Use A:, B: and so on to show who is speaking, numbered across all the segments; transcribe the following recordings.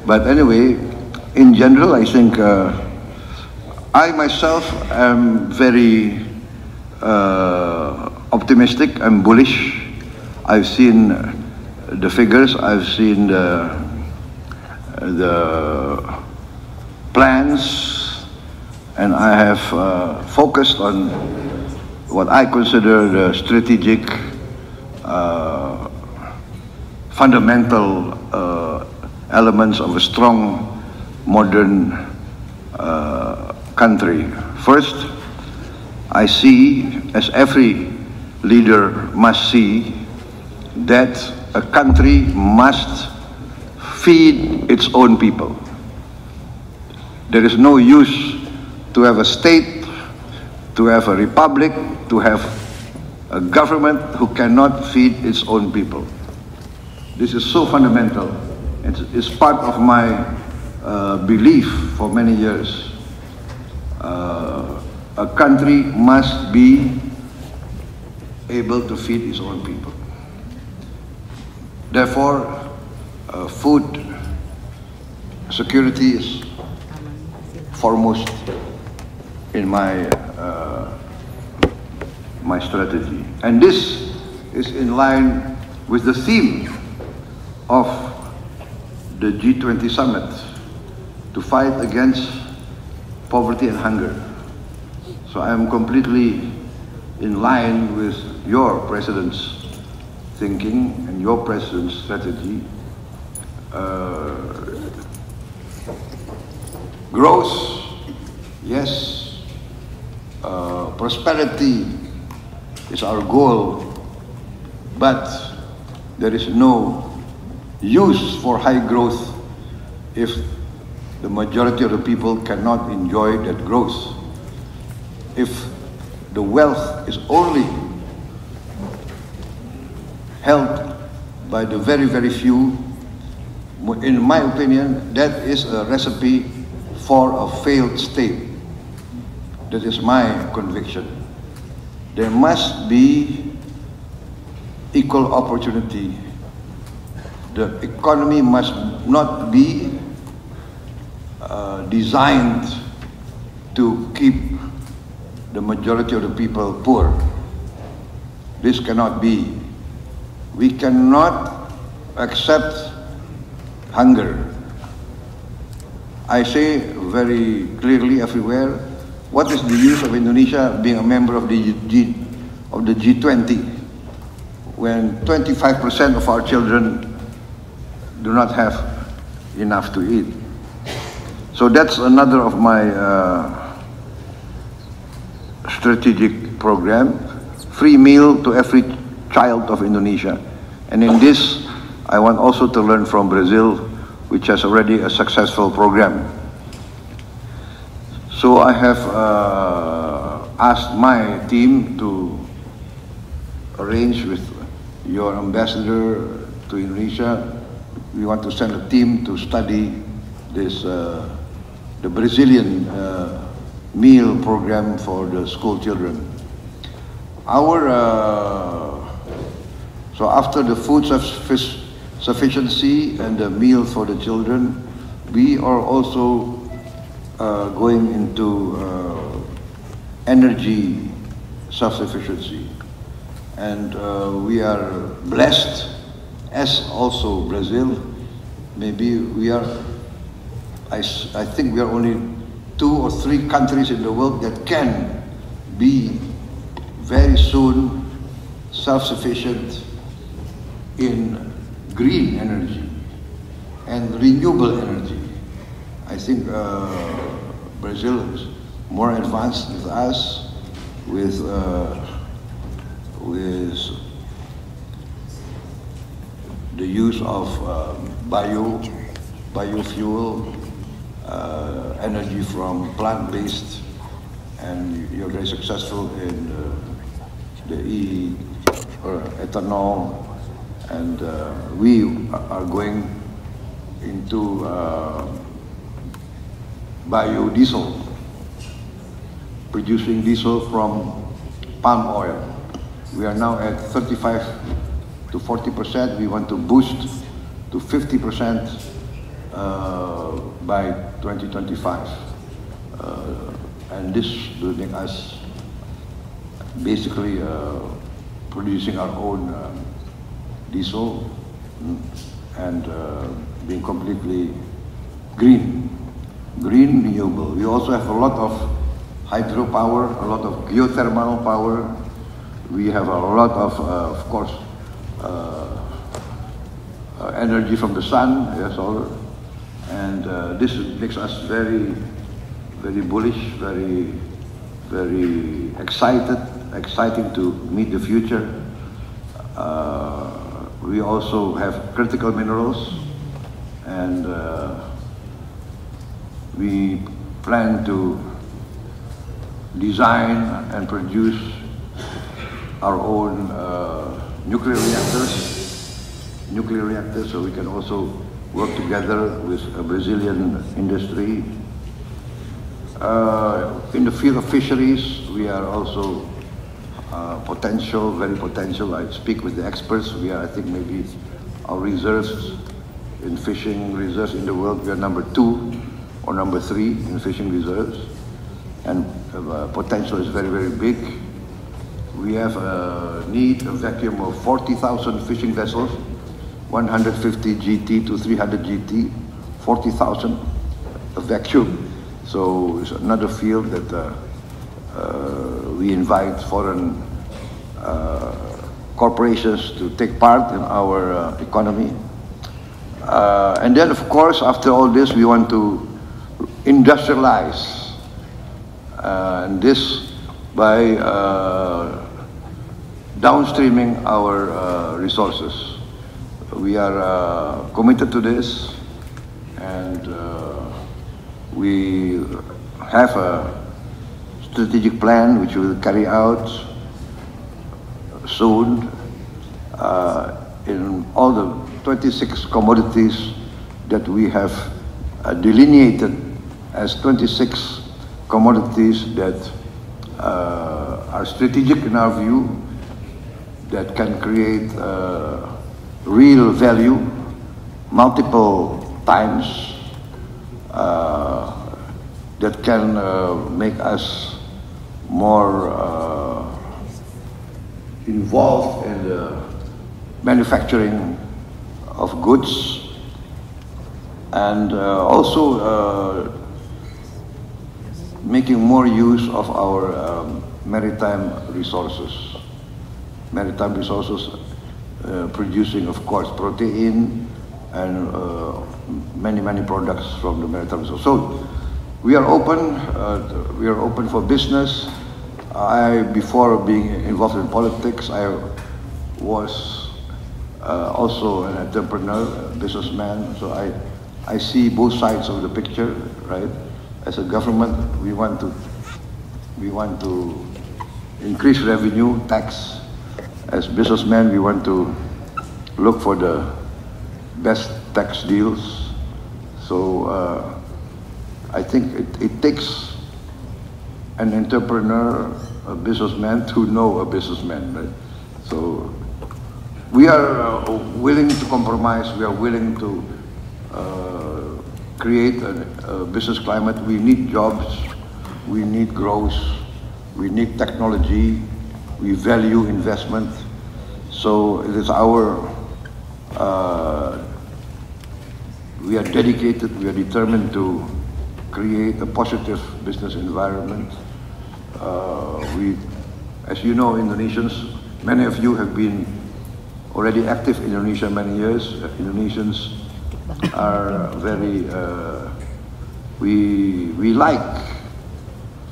A: But anyway, in general, I think I myself am very optimistic. I'm bullish. I've seen the figures. I've seen the plans, and I have focused on what I consider the strategic, fundamental elements of a strong, modern country. First, I see, as every leader must see, that a country must feed its own people. There is no use to have a state, to have a republic, to have a government who cannot feed its own people. This is so fundamental. It's part of my belief for many years. A country must be able to feed its own people. Therefore, food security is foremost in my my strategy. And this is in line with the theme of the G20 summit, to fight against poverty and hunger. So I am completely in line with your president's thinking and your president's strategy. Growth, yes. Prosperity is our goal, but there is no use for high growth if the majority of the people cannot enjoy that growth. If the wealth is only held by the very, very few, in my opinion, that is a recipe for a failed state. That is my conviction. There must be equal opportunity. The economy must not be designed to keep the majority of the people poor. This cannot be. We cannot accept hunger. I say very clearly everywhere, what is the use of Indonesia being a member of the G20 when 25% of our children do not have enough to eat? So that's another of my strategic program, free meal to every child of Indonesia. And in this, I want also to learn from Brazil, which has already a successful program. So I have asked my team to arrange with your ambassador to Indonesia. We want to send a team to study this, the Brazilian meal program for the school children. So after the food sufficiency and the meal for the children, we are also going into energy self-sufficiency. And we are blessed, as also Brazil. Maybe we are, I think we are only 2 or 3 countries in the world that can be very soon self-sufficient in green energy and renewable energy. I think Brazil is more advanced than us with the use of biofuel, energy from plant-based, and you're very successful in the ethanol, and we are going into biodiesel, producing diesel from palm oil. We are now at 35 to 40%. We want to boost to 50% by 2025. And this will make us basically producing our own diesel and being completely green, renewable. We also have a lot of hydropower, a lot of geothermal power. We have a lot of course, energy from the sun, solar, and this makes us very, very bullish, very, very exciting to meet the future. We also have critical minerals, and we plan to design and produce our own nuclear reactors, so we can also work together with a Brazilian industry. In the field of fisheries, we are also very potential. I speak with the experts. We are, I think, maybe our reserves in fishing reserves in the world, we are number 2 or number 3 in fishing reserves, and potential is very, very big. We have a vacuum of 40,000 fishing vessels, 150 GT to 300 GT, 40,000 a vacuum. So it's another field that we invite foreign corporations to take part in our economy. And then, of course, after all this, we want to industrialize, and this by downstreaming our resources. We are committed to this, and we have a strategic plan which we will carry out soon in all the 26 commodities that we have delineated as 26 commodities that are strategic in our view, that can create real value multiple times, that can make us more involved in the manufacturing of goods, and also making more use of our maritime resources. Maritime resources producing, of course, protein and many products from the maritime resources. So we are open for business. Before being involved in politics, I was also an entrepreneur, a businessman. So I see both sides of the picture, right? As a government, we want to increase revenue, tax. As businessmen, we want to look for the best tax deals. So I think it takes an entrepreneur, a businessman, to know a businessman, right? So we are willing to compromise. We are willing to create a business climate. We need jobs. We need growth. We need technology. We value investment. So it is we are dedicated, we are determined to create a positive business environment. As you know, Indonesians, many of you have been already active in Indonesia many years. Indonesians are very, we like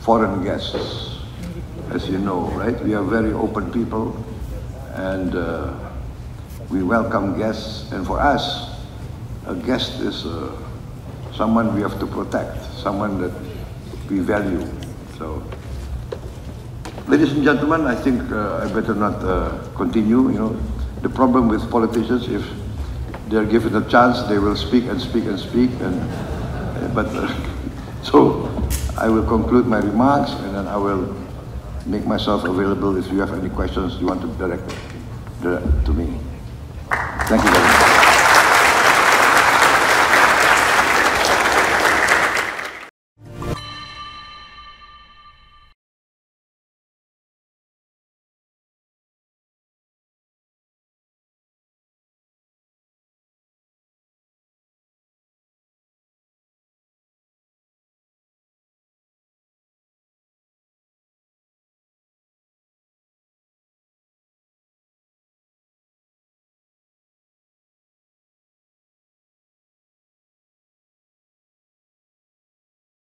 A: foreign guests, as you know, right? We are very open people, and we welcome guests. And for us, a guest is someone we have to protect, someone that we value. So, ladies and gentlemen, I think I better not continue. You know, the problem with politicians, if they're given a chance, they will speak and speak and speak. So I will conclude my remarks, and then I will make myself available if you have any questions you want to direct to me. Thank you very much.